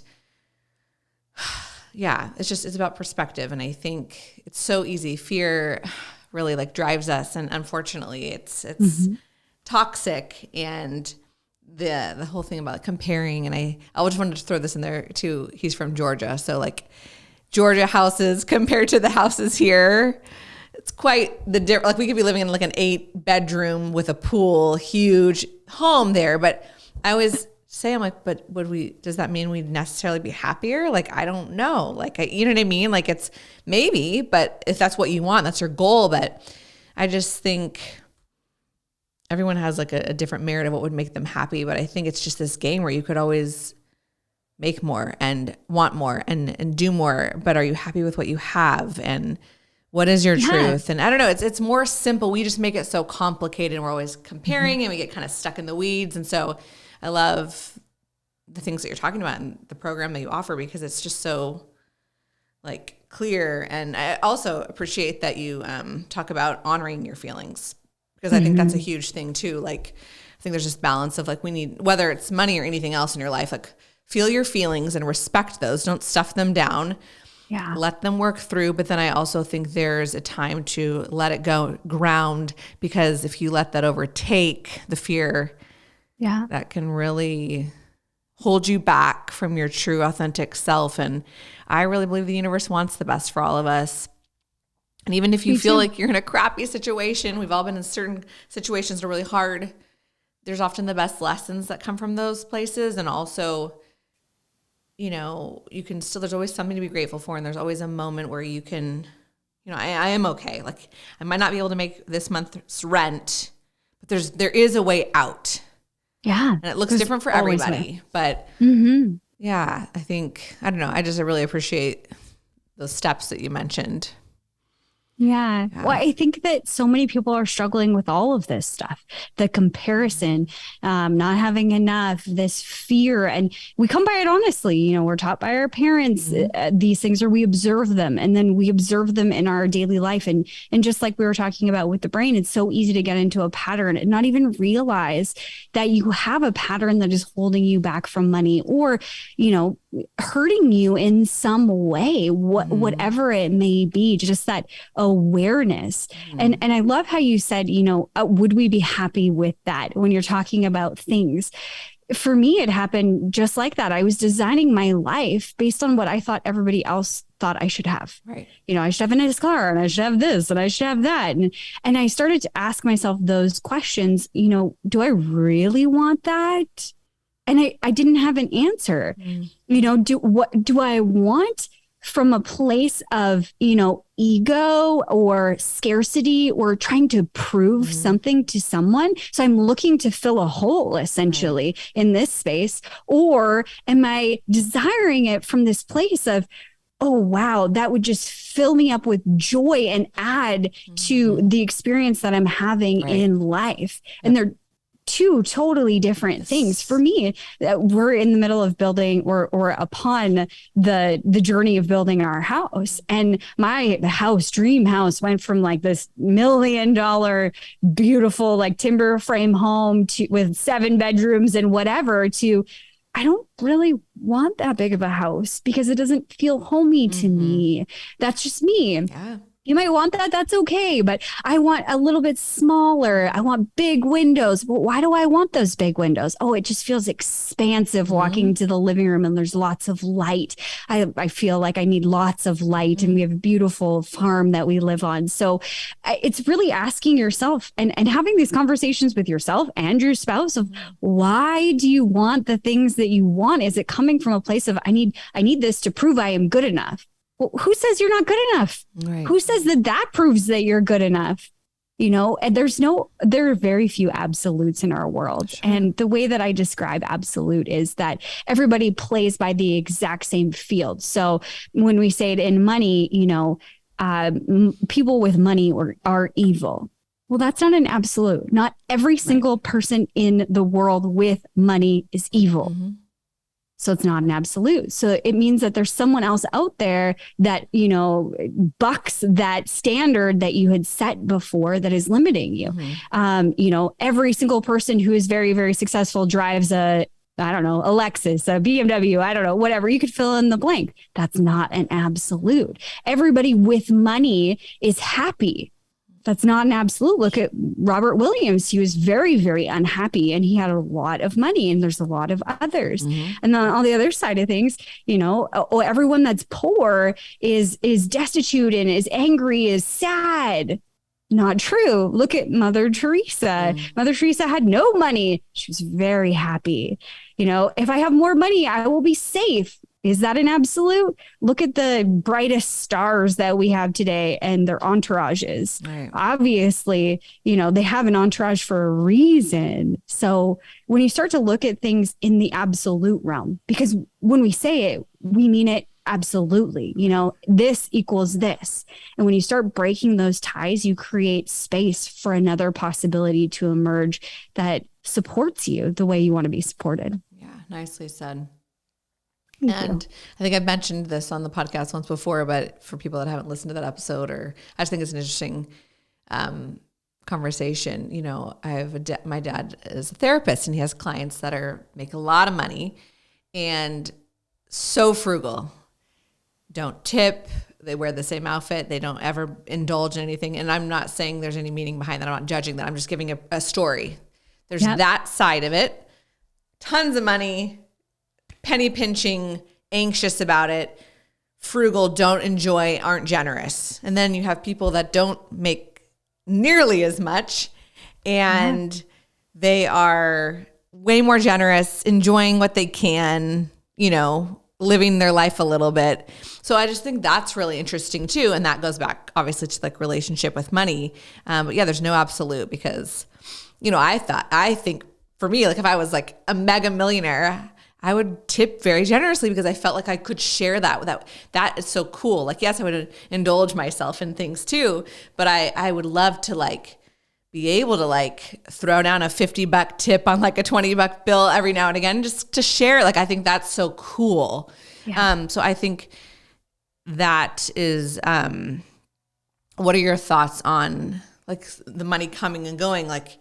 A: yeah, it's about perspective. And I think it's so easy. Fear really like drives us. And unfortunately it's toxic. And the whole thing about comparing, and I just wanted to throw this in there too. He's from Georgia. So like, Georgia houses compared to the houses here, it's quite the difference. Like we could be living in like an 8-bedroom with a pool, huge home there. But I always say, I'm like, but does that mean we'd necessarily be happier? Like, I don't know. Like, you know what I mean? Like it's maybe, but if that's what you want, that's your goal. But I just think everyone has like a different merit of what would make them happy. But I think it's just this game where you could always make more and want more and do more, but are you happy with what you have? And what is your truth? And I don't know, it's more simple. We just make it so complicated, and we're always comparing and we get kind of stuck in the weeds. And so I love the things that you're talking about in the program that you offer, because it's just so like clear. And I also appreciate that you talk about honoring your feelings, because I think that's a huge thing too. Like, I think there's this balance of like, we need, whether it's money or anything else in your life, like feel your feelings and respect those. Don't stuff them down.
B: Yeah.
A: Let them work through. But then I also think there's a time to let it go, ground, because if you let that overtake the fear, that can really hold you back from your true, authentic self. And I really believe the universe wants the best for all of us. And even if you feel like you're in a crappy situation, we've all been in certain situations that are really hard. There's often the best lessons that come from those places. And also, you can still, there's always something to be grateful for. And there's always a moment where you can, I am okay. Like, I might not be able to make this month's rent, but there is a way out.
B: Yeah.
A: And it looks different for everybody. But yeah, I think, I don't know. I really appreciate those steps that you mentioned.
B: Yeah. Well, I think that so many people are struggling with all of this stuff, the comparison, not having enough, this fear, and we come by it honestly. We're taught by our parents these things, or we observe them, and then we observe them in our daily life. And just like we were talking about with the brain, it's so easy to get into a pattern and not even realize that you have a pattern that is holding you back from money, or, hurting you in some way, whatever it may be, just that awareness. And I love how you said, would we be happy with that when you're talking about things? For me, it happened just like that. I was designing my life based on what I thought everybody else thought I should have.
A: Right.
B: I should have a nice car, and I should have this, and I should have that. And I started to ask myself those questions, do I really want that? And I didn't have an answer. What do I want from a place of, ego or scarcity or trying to prove something to someone? So I'm looking to fill a hole essentially in this space. Or am I desiring it from this place of, oh, wow, that would just fill me up with joy and add to the experience that I'm having in life? And they're two totally different things. For me, we're in the middle of building or upon the journey of building our house. And my dream house went from like this $1 million, beautiful, like timber frame home with 7 bedrooms and whatever to, I don't really want that big of a house because it doesn't feel homey to me. That's just me.
A: Yeah.
B: You might want that. That's okay. But I want a little bit smaller. I want big windows. But why do I want those big windows? Oh, it just feels expansive walking into the living room and there's lots of light. I feel like I need lots of light and we have a beautiful farm that we live on. So it's really asking yourself and having these conversations with yourself and your spouse of why do you want the things that you want? Is it coming from a place of I need this to prove I am good enough? Well, who says you're not good enough?
A: Right.
B: Who says that proves that you're good enough? And there are very few absolutes in our world. Sure. And the way that I describe absolute is that everybody plays by the exact same field. So when we say it in money, people with money are evil. Well, that's not an absolute. Not every single person in the world with money is evil. So it's not an absolute. So it means that there's someone else out there that, bucks that standard that you had set before that is limiting you. Every single person who is very, very successful drives a Lexus, a BMW, whatever. You could fill in the blank. That's not an absolute. Everybody with money is happy. That's not an absolute. Look at Robert Williams. He was very, very unhappy and he had a lot of money and there's a lot of others. And then on the other side of things, everyone that's poor is destitute and is angry, is sad. Not true. Look at Mother Teresa. Mother Teresa had no money. She was very happy. If I have more money, I will be safe. Is that an absolute? Look at the brightest stars that we have today and their entourages. Right. Obviously, they have an entourage for a reason. So when you start to look at things in the absolute realm, because when we say it, we mean it absolutely. This equals this. And when you start breaking those ties, you create space for another possibility to emerge that supports you the way you want to be supported.
A: Yeah, nicely said. And I think I've mentioned this on the podcast once before, but for people that haven't listened to that episode, or I just think it's an interesting conversation. I have my dad is a therapist and he has clients that make a lot of money and so frugal. Don't tip. They wear the same outfit. They don't ever indulge in anything. And I'm not saying there's any meaning behind that. I'm not judging that. I'm just giving a story. There's that side of it. Tons of money. Penny pinching, anxious about it, frugal, don't enjoy, aren't generous. And then you have people that don't make nearly as much and they are way more generous, enjoying what they can, living their life a little bit. So I just think that's really interesting too. And that goes back obviously to like relationship with money. But yeah, there's no absolute because, I think for me, like if I was like a mega millionaire, I would tip very generously because I felt like I could share that. That is so cool. Like, yes, I would indulge myself in things too, but I would love to like be able to like throw down a $50 tip on like a $20 bill every now and again, just to share. Like, I think that's so cool. Yeah. So I think that is, what are your thoughts on like the money coming and going? Like,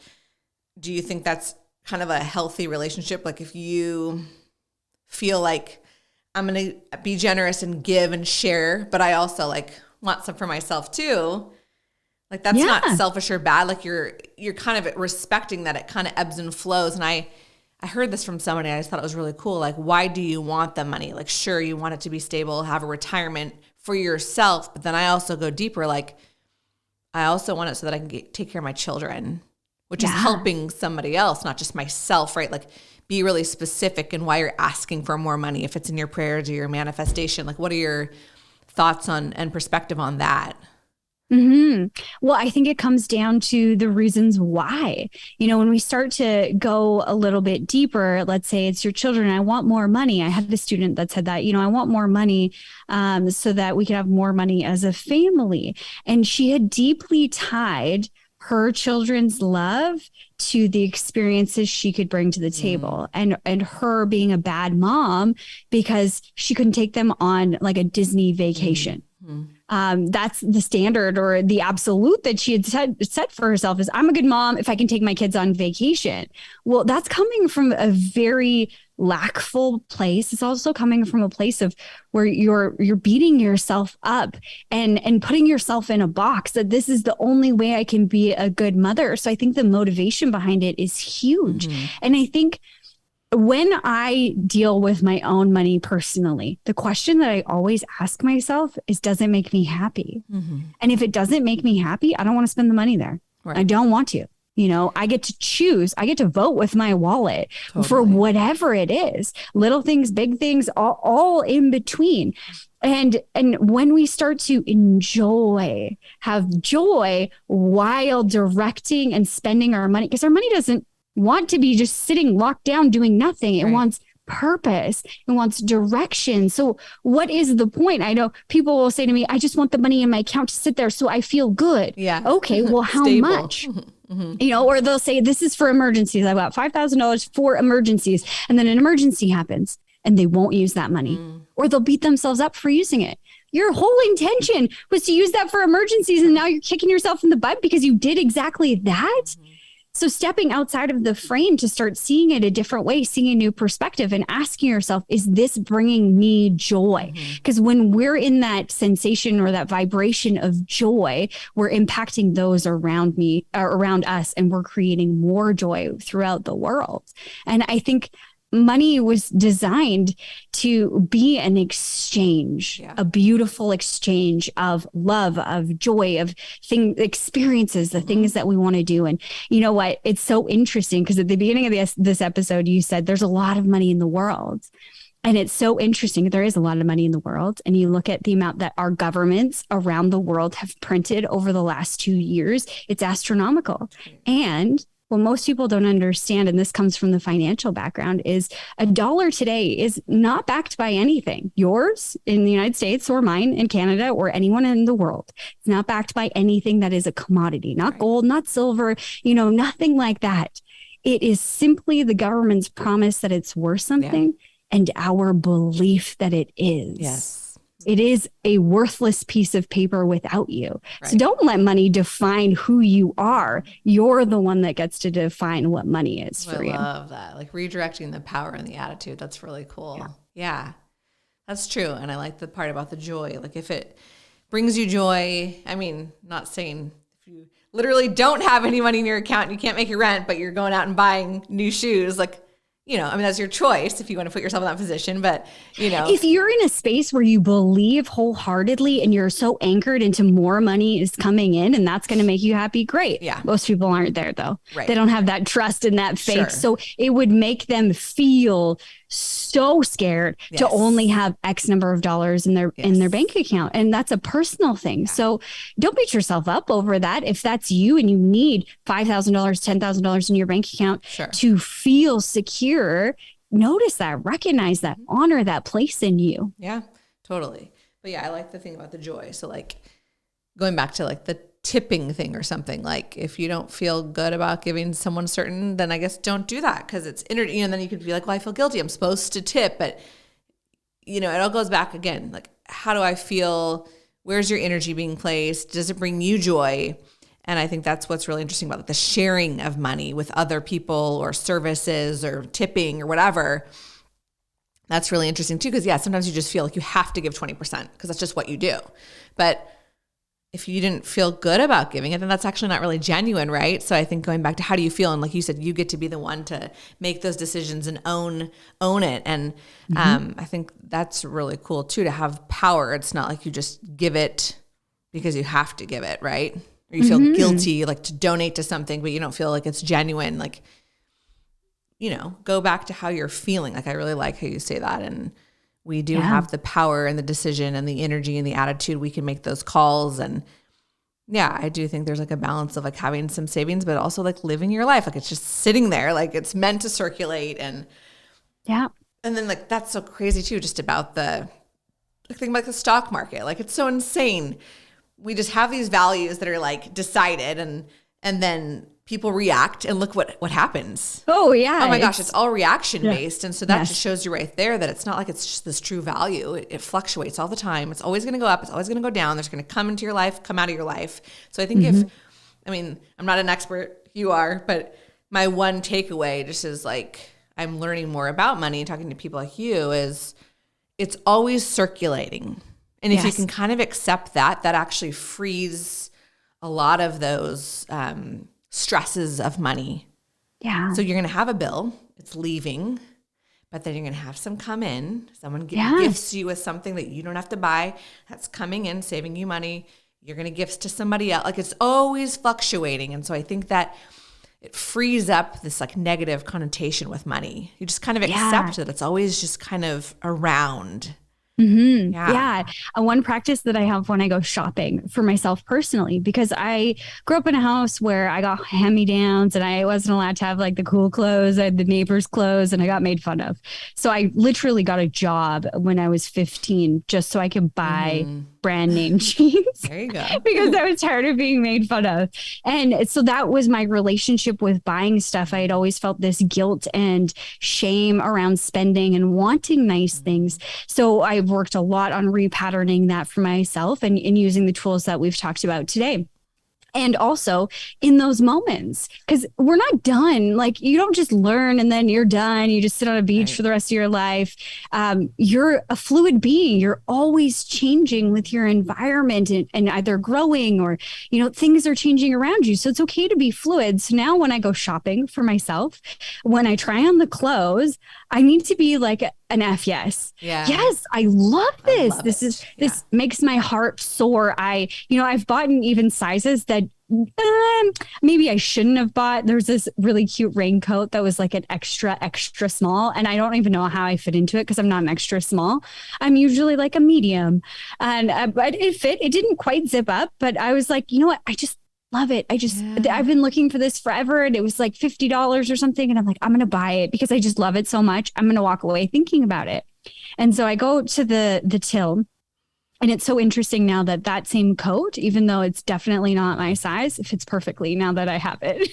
A: do you think that's kind of a healthy relationship? Like if you feel like I'm going to be generous and give and share, but I also like want some for myself too. Like that's not selfish or bad. Like you're kind of respecting that it kind of ebbs and flows. And I heard this from somebody. I just thought it was really cool. Like, why do you want the money? Like, sure, you want it to be stable, have a retirement for yourself. But then I also go deeper. Like, I also want it so that I can take care of my children, which is helping somebody else, not just myself, right? Like, be really specific in why you're asking for more money. If it's in your prayers or your manifestation, like, what are your thoughts on and perspective on that?
B: Well, I think it comes down to the reasons why. When we start to go a little bit deeper, let's say it's your children. I want more money. I had a student that said that, I want more money so that we could have more money as a family. And she had deeply tied her children's love to the experiences she could bring to the table and her being a bad mom because she couldn't take them on like a Disney vacation. That's the standard or the absolute that she had set for herself is I'm a good mom if I can take my kids on vacation. Well, that's coming from a very lackful place. It's also coming from a place of where you're beating yourself up and putting yourself in a box that this is the only way I can be a good mother. So I think the motivation behind it is huge. And I think when I deal with my own money personally, the question that I always ask myself is, does it make me happy? And if it doesn't make me happy, I don't want to spend the money there. Right. I don't want to. I get to choose. I get to vote with my wallet for whatever it is. Little things, big things, all in between. And when we start to have joy while directing and spending our money, because our money doesn't want to be just sitting locked down doing nothing. It wants purpose. It wants direction. So what is the point? I know people will say to me, I just want the money in my account to sit there so I feel good. Yeah. Okay. Well, how much? Or they'll say, this is for emergencies. I've got $5,000 for emergencies. And then an emergency happens and they won't use that money or they'll beat themselves up for using it. Your whole intention was to use that for emergencies. And now you're kicking yourself in the butt because you did exactly that. So stepping outside of the frame to start seeing it a different way, seeing a new perspective and asking yourself, is this bringing me joy? Because when we're in that sensation or that vibration of joy, we're impacting those around me, around us, and we're creating more joy throughout the world. And I think money was designed to be an exchange, a beautiful exchange of love, of joy, of experiences, the things that we want to do. And you know what? It's so interesting because at the beginning of this episode, you said there's a lot of money in the world. And it's so interesting. There is a lot of money in the world. And you look at the amount that our governments around the world have printed over the last 2 years, it's astronomical. And what most people don't understand, and this comes from the financial background, is a dollar today is not backed by anything. Yours in the United States or mine in Canada or anyone in the world. It's not backed by anything that is a commodity, not gold, not silver, nothing like that. It is simply the government's promise that it's worth something and our belief that it is. Yes. It is a worthless piece of paper without you. Right. So don't let money define who you are. You're the one that gets to define what money is for you. I
A: love that. Like redirecting the power and the attitude. That's really cool. Yeah, that's true. And I like the part about the joy. Like if it brings you joy, I mean, not saying if you literally don't have any money in your account and you can't make your rent, but you're going out and buying new shoes, like, that's your choice if you want to put yourself in that position. But,
B: if you're in a space where you believe wholeheartedly and you're so anchored into more money is coming in and that's going to make you happy, great. Yeah. Most people aren't there though. Right. They don't have that trust and that faith. Sure. So it would make them feel so scared to only have X number of dollars in their bank account. And that's a personal thing. Yeah. So don't beat yourself up over that. If that's you and you need $5,000, $10,000 in your bank account to feel secure, notice that, recognize that, honor that place in you.
A: Yeah, totally. But yeah, I like the thing about the joy. So like going back to like the tipping thing or something, like if you don't feel good about giving someone certain, then I guess don't do that because it's and then you could be like, well, I feel guilty. I'm supposed to tip. But, it all goes back again. Like, how do I feel? Where's your energy being placed? Does it bring you joy? And I think that's what's really interesting about the sharing of money with other people or services or tipping or whatever. That's really interesting too. Cause yeah, sometimes you just feel like you have to give 20% because that's just what you do. But if you didn't feel good about giving it, then that's actually not really genuine, right? So I think going back to how do you feel? And like you said, you get to be the one to make those decisions and own it. And I think that's really cool too, to have power. It's not like you just give it because you have to give it, right? Or you feel guilty like to donate to something, but you don't feel like it's genuine. Like, you know, go back to how you're feeling. Like, I really like how you say that. And we do have the power and the decision and the energy and the attitude. We can make those calls. And yeah, I do think there's like a balance of like having some savings, but also like living your life. Like, it's just sitting there, like it's meant to circulate. And and then like, that's so crazy too, just about the thing about the stock market. Like, it's so insane. We just have these values that are like decided, and then people react, and look what happens.
B: Oh yeah.
A: Oh my gosh, it's all reaction based. And so that just shows you right there that it's not like it's just this true value. It fluctuates all the time. It's always going to go up. It's always going to go down. There's going to come into your life, come out of your life. So I think I'm not an expert, you are, but my one takeaway just is like, I'm learning more about money and talking to people like you is it's always circulating. And if you can kind of accept that actually frees a lot of those, stresses of money. Yeah. So you're going to have a bill, it's leaving, but then you're going to have some come in. Someone gifts you with something that you don't have to buy. That's coming in, saving you money. You're going to gifts to somebody else. Like, it's always fluctuating. And so I think that it frees up this like negative connotation with money. You just kind of accept that it's always just kind of around.
B: One practice that I have when I go shopping for myself personally, because I grew up in a house where I got hand-me-downs and I wasn't allowed to have like the cool clothes. I had the neighbor's clothes and I got made fun of. So I literally got a job when I was 15 just so I could buy brand name jeans.
A: There you go.
B: Because I was tired of being made fun of. And so that was my relationship with buying stuff. I had always felt this guilt and shame around spending and wanting nice things. So I've worked a lot on repatterning that for myself and using the tools that we've talked about today. And also in those moments, because we're not done. Like, you don't just learn and then you're done. You just sit on a beach for the rest of your life. You're a fluid being. You're always changing with your environment and either growing or, you know, things are changing around you. So it's okay to be fluid. So now when I go shopping for myself, when I try on the clothes, I need to be like an F yes. Yeah. Yes, I love this. This makes my heart soar. I've bought in even sizes that maybe I shouldn't have bought. There's this really cute raincoat that was like an extra small, and I don't even know how I fit into it because I'm not an extra small. I'm usually like a medium, and but it fit. It didn't quite zip up, but I was like, you know what? I just love it. I've been looking for this forever, and it was like $50 or something. And I'm like, I'm going to buy it because I just love it so much. I'm going to walk away thinking about it. And so I go to the till, and it's so interesting now that same coat, even though it's definitely not my size, fits perfectly now that I have it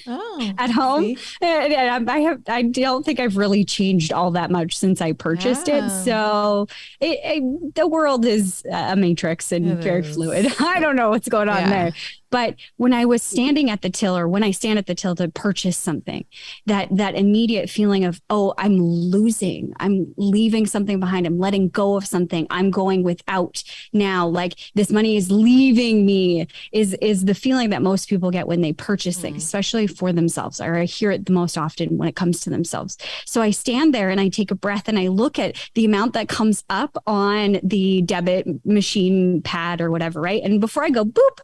B: at home. And I don't think I've really changed all that much since I purchased it. So the world is a matrix and very fluid. I don't know what's going on there. But when I was standing at the till, or when I stand at the till to purchase something, that immediate feeling of, oh, I'm leaving something behind. I'm letting go of something. I'm going without now. Like, this money is leaving me is the feeling that most people get when they purchase things, especially for themselves. Or I hear it the most often when it comes to themselves. So I stand there and I take a breath and I look at the amount that comes up on the debit machine pad or whatever, right? And before I go boop,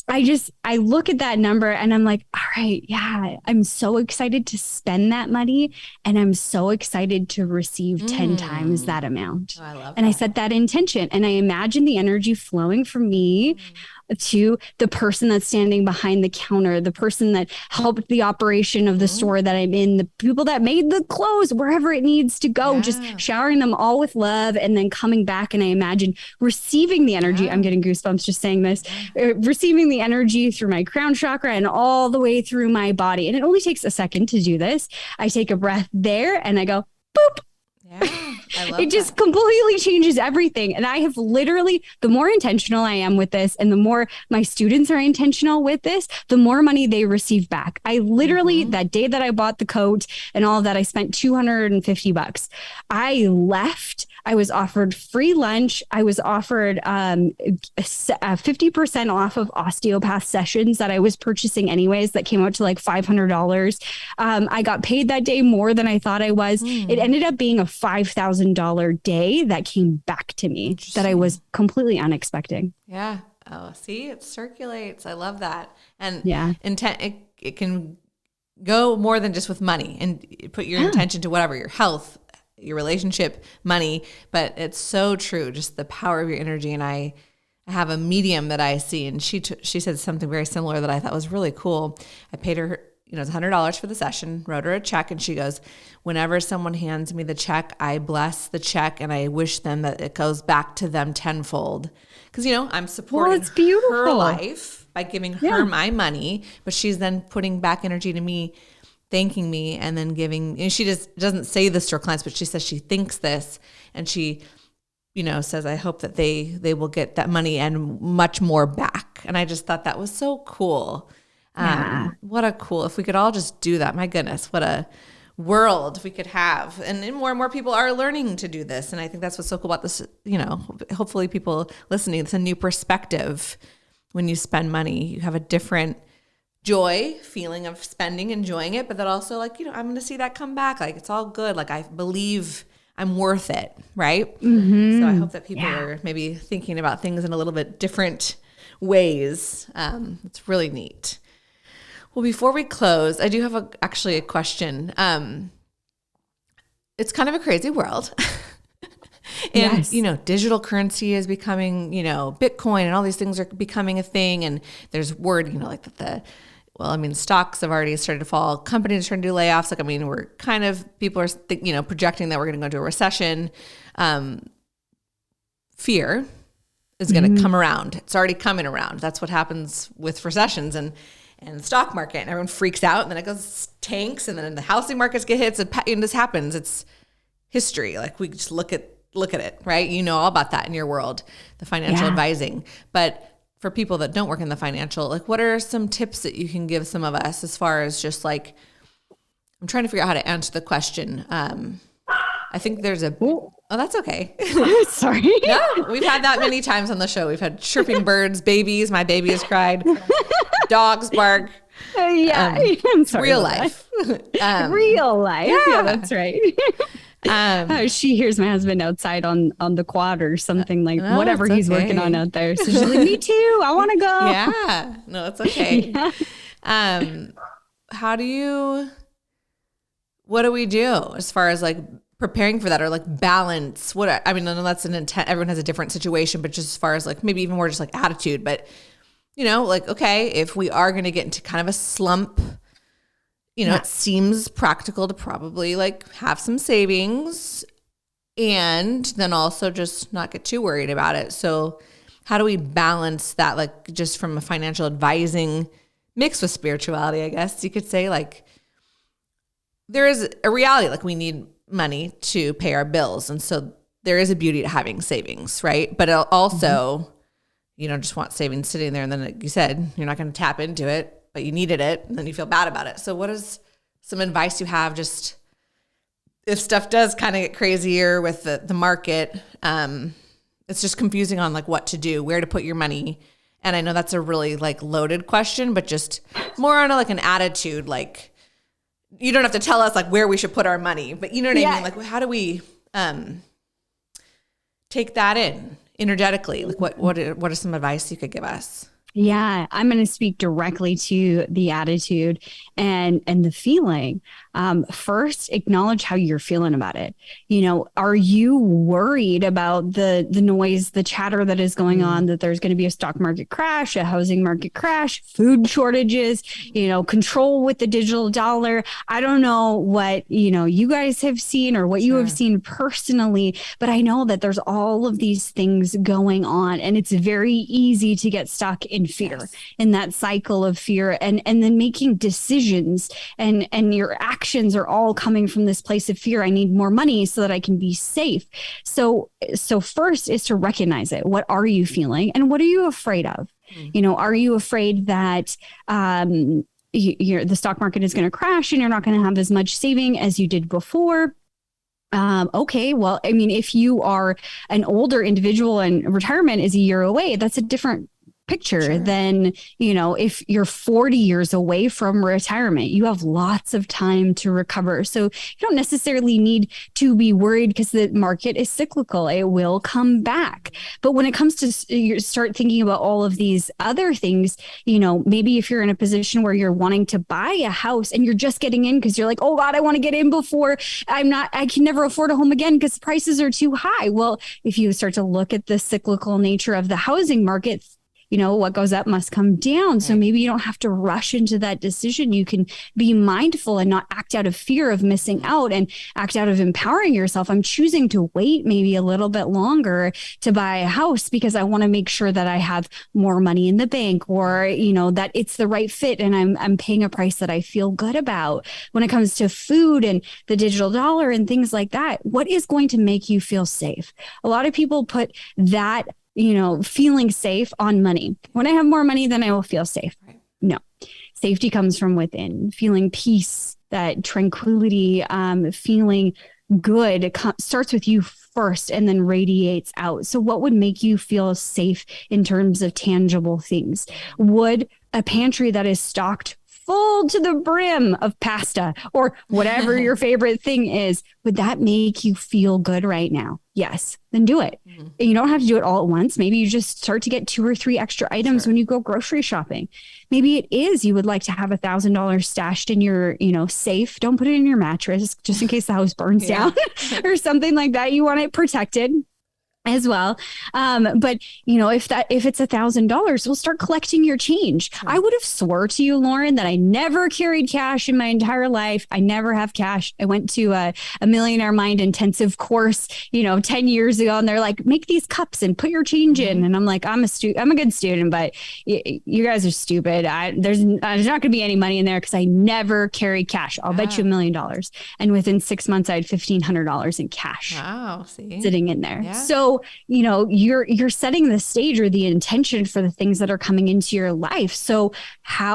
B: I look at that number and I'm like, all right, yeah, I'm so excited to spend that money. And I'm so excited to receive 10 times that amount. Oh, I love that. I set that intention, and I imagine the energy flowing from me to the person that's standing behind the counter, the person that helped the operation of the store that I'm in, the people that made the clothes, wherever it needs to go, just showering them all with love, and then coming back. And I imagine receiving the energy. I'm getting goosebumps just saying this, receiving the energy through my crown chakra and all the way through my body. And it only takes a second to do this. I take a breath there and I go, boop.
A: I love
B: It just completely changes everything. And I have literally, the more intentional I am with this and the more my students are intentional with this, the more money they receive back. I literally, that day that I bought the coat and all of that, I spent $250. I left. I was offered free lunch. I was offered 50% off of osteopath sessions that I was purchasing anyways, that came out to like $500. I got paid that day more than I thought I was. It ended up being a $5,000 day that came back to me that I was completely unexpecting.
A: Yeah. Oh, see, it circulates. I love that. And intent, it can go more than just with money, and put your intention to whatever, your health, your relationship, money. But it's so true, just the power of your energy. And I have a medium that I see, and she said something very similar that I thought was really cool. I paid her, it's $100 for the session, wrote her a check, and she goes, whenever someone hands me the check, I bless the check and I wish them that it goes back to them tenfold. Because, I'm supporting her life by giving her my money, but she's then putting back energy to me, thanking me, and then giving. And she just doesn't say this to her clients, but she says she thinks this, and she, says, I hope that they will get that money and much more back. And I just thought that was so cool. What a cool, if we could all just do that, my goodness, what a world we could have. And more people are learning to do this. And I think that's what's so cool about this, hopefully people listening, it's a new perspective. When you spend money, you have a different joy feeling of spending, enjoying it, but then also like, I'm going to see that come back. Like, it's all good. Like, I believe I'm worth it. Right. Mm-hmm. So I hope that people are maybe thinking about things in a little bit different ways. It's really neat. Well, before we close, I do have actually a question. It's kind of a crazy world. And, digital currency is becoming, Bitcoin and all these things are becoming a thing. And there's word, like that stocks have already started to fall. Companies are starting to do layoffs. Like, we're kind of, people are, projecting that we're going to go into a recession. Fear is going to come around. It's already coming around. That's what happens with recessions and the stock market, and everyone freaks out, and then it goes tanks, and then the housing markets get hits, and this happens. It's history. Like, we just look at it, right? All about that in your world, the financial advising. But for people that don't work in the financial, like, what are some tips that you can give some of us as far as just like, I'm trying to figure out how to answer the question. I think there's oh, that's okay.
B: Sorry.
A: No, we've had that many times on the show. We've had chirping birds, babies. My baby has cried. Dogs bark.
B: I'm sorry.
A: Real life.
B: Real life. Yeah, that's right. She hears my husband outside on the quad or something, like whatever he's working on out there. So she's like, me too. I want to go.
A: Yeah. No, it's okay. What do we do as far as like preparing for that, or like balance? I know that's an intent. Everyone has a different situation, but just as far as like maybe even more just like attitude, but like, okay, if we are going to get into kind of a slump, it seems practical to probably like have some savings and then also just not get too worried about it. So how do we balance that? Like, just from a financial advising mixed with spirituality, I guess you could say, like, there is a reality, like, we need money to pay our bills. And so there is a beauty to having savings, right? But also, you don't just want savings sitting there, and then, like you said, you're not going to tap into it, but you needed it, and then you feel bad about it. So what is some advice you have, just if stuff does kind of get crazier with the market, it's just confusing on like what to do, where to put your money. And I know that's a really like loaded question, but just more on like an attitude, like, you don't have to tell us like where we should put our money, but you know what I mean? Like, how do we take that in energetically? Like, what are some advice you could give us?
B: Yeah, I'm going to speak directly to the attitude and the feeling. First, acknowledge how you're feeling about it. Are you worried about the noise, the chatter that is going on, that there's going to be a stock market crash, a housing market crash, food shortages, control with the digital dollar? I don't know what, you guys have seen or what you have seen personally, but I know that there's all of these things going on, and it's very easy to get stuck in in fear, in that cycle of fear, and then making decisions, and your actions are all coming from this place of fear. I need more money so that I can be safe. So first is to recognize it. What are you feeling, and what are you afraid of? Are you afraid that the stock market is going to crash and you're not going to have as much saving as you did before? Okay, well, I mean, if you are an older individual and retirement is a year away, that's a different picture than, if you're 40 years away from retirement. You have lots of time to recover. So you don't necessarily need to be worried because the market is cyclical. It will come back. But when it comes to you start thinking about all of these other things, maybe if you're in a position where you're wanting to buy a house and you're just getting in because you're like, oh God, I want to get in before I can never afford a home again because prices are too high. Well, if you start to look at the cyclical nature of the housing market, what goes up must come down. So maybe you don't have to rush into that decision. You can be mindful and not act out of fear of missing out and act out of empowering yourself. I'm choosing to wait maybe a little bit longer to buy a house because I want to make sure that I have more money in the bank, or, that it's the right fit and I'm paying a price that I feel good about. When it comes to food and the digital dollar and things like that, what is going to make you feel safe? A lot of people put that feeling safe on money. When I have more money, then I will feel safe. Right. No, safety comes from within. Feeling peace, that tranquility, feeling good starts with you first and then radiates out. So what would make you feel safe in terms of tangible things? Would a pantry that is stocked full to the brim of pasta or whatever your favorite thing is, would that make you feel good right now? Yes, then do it. Mm-hmm. You don't have to do it all at once. Maybe you just start to get 2 or 3 extra items when you go grocery shopping. Maybe it is you would like to have $1,000 stashed in your, safe. Don't put it in your mattress just in case the house burns down or something like that. You want it protected as well. But if it's $1,000, we'll start collecting your change. I would have swore to you, Lauren, that I never carried cash in my entire life. I never have cash. I went to a Millionaire Mind intensive course, 10 years ago, and they're like, make these cups and put your change in. And I'm like, I'm a good student, but you guys are stupid. There's not going to be any money in there because I never carry cash. I'll bet you $1 million. And within 6 months, I had $1,500 in cash sitting in there. Yeah. So, you're setting the stage or the intention for the things that are coming into your life. So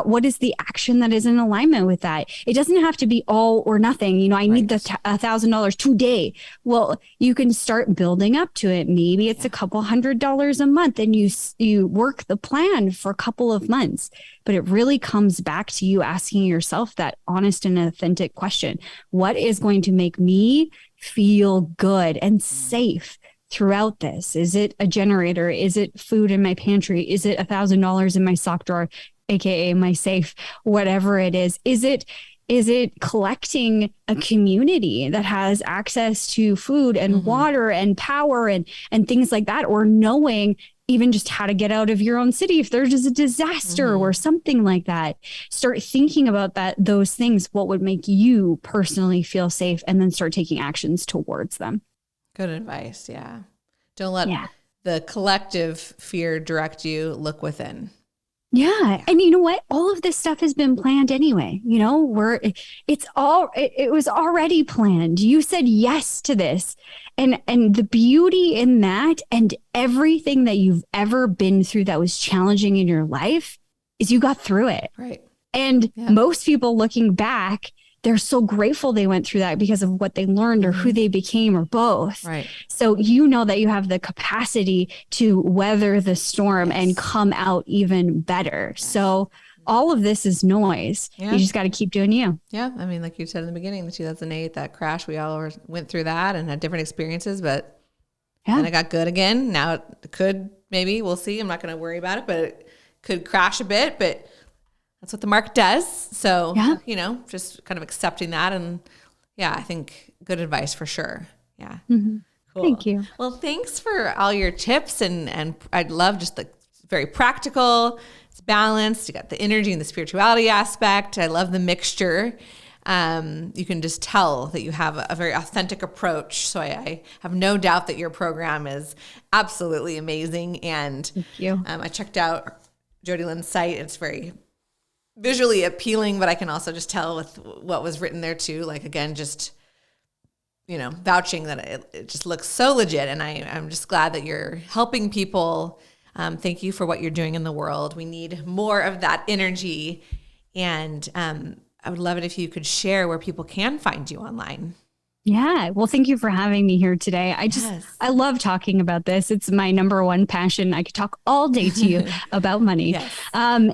B: what is the action that is in alignment with that? It doesn't have to be all or nothing. I need the $1,000 today. Well, you can start building up to it. Maybe it's a couple $100 a month and you work the plan for a couple of months, but it really comes back to you asking yourself that honest and authentic question. What is going to make me feel good and safe throughout this? Is it a generator? Is it food in my pantry? Is it $1,000 in my sock drawer, AKA my safe, whatever it is? Is it collecting a community that has access to food and water and power and things like that? Or knowing even just how to get out of your own city if there's a disaster or something like that? Start thinking about those things. What would make you personally feel safe? And then start taking actions towards them. Good advice. Yeah. Don't let the collective fear direct you. Look within. Yeah. And you know what? All of this stuff has been planned anyway. It was already planned. You said yes to this. And the beauty in that and everything that you've ever been through that was challenging in your life is you got through it. Right. And most people looking back, they're so grateful they went through that because of what they learned or who they became or both. Right. So that you have the capacity to weather the storm and come out even better. So all of this is noise. Yeah. You just got to keep doing you. Yeah. I mean, like you said in the beginning, the 2008, that crash, we all went through that and had different experiences, but then it got good again. Now it could, maybe we'll see. I'm not going to worry about it, but it could crash a bit, but that's what the market does. So, just kind of accepting that. And I think good advice for sure. Yeah. Mm-hmm. Cool. Thank you. Well, thanks for all your tips. And I'd love just the very practical, it's balanced. You got the energy and the spirituality aspect. I love the mixture. You can just tell that you have a very authentic approach. So I have no doubt that your program is absolutely amazing. And thank you. I checked out
A: JodieLynn's site. It's very visually appealing, but I can also just tell with what was written there too. Like, again, just, vouching that it just looks so legit. And I'm just glad that you're helping people. Thank you for what you're doing in the world. We need more of that energy. And I would love it if you could share where people can find you online.
B: Yeah. Well, thank you for having me here today. I love talking about this. It's my number one passion. I could talk all day to you about money.
A: Yes.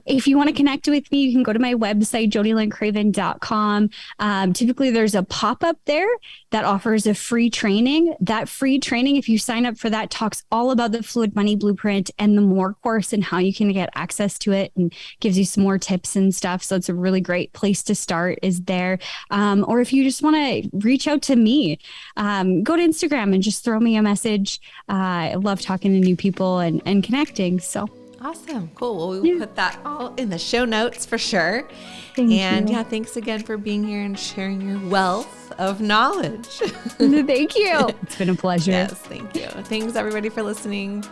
B: If you want to connect with me, you can go to my website, JodieLynnCraven.com. Typically there's a pop-up there that offers a free training. That free training, if you sign up for that, talks all about the Fluid Money Blueprint and the More course and how you can get access to it, and gives you some more tips and stuff. So it's a really great place to start is there. Or if you just want to reach out to me, go to Instagram and just throw me a message. I love talking to new people and connecting. So
A: awesome. Cool. Well, we will put that all in the show notes for sure. Thank you. Thanks again for being here and sharing your wealth of knowledge.
B: Thank you. It's been a pleasure.
A: Yes, thank you. Thanks everybody for listening.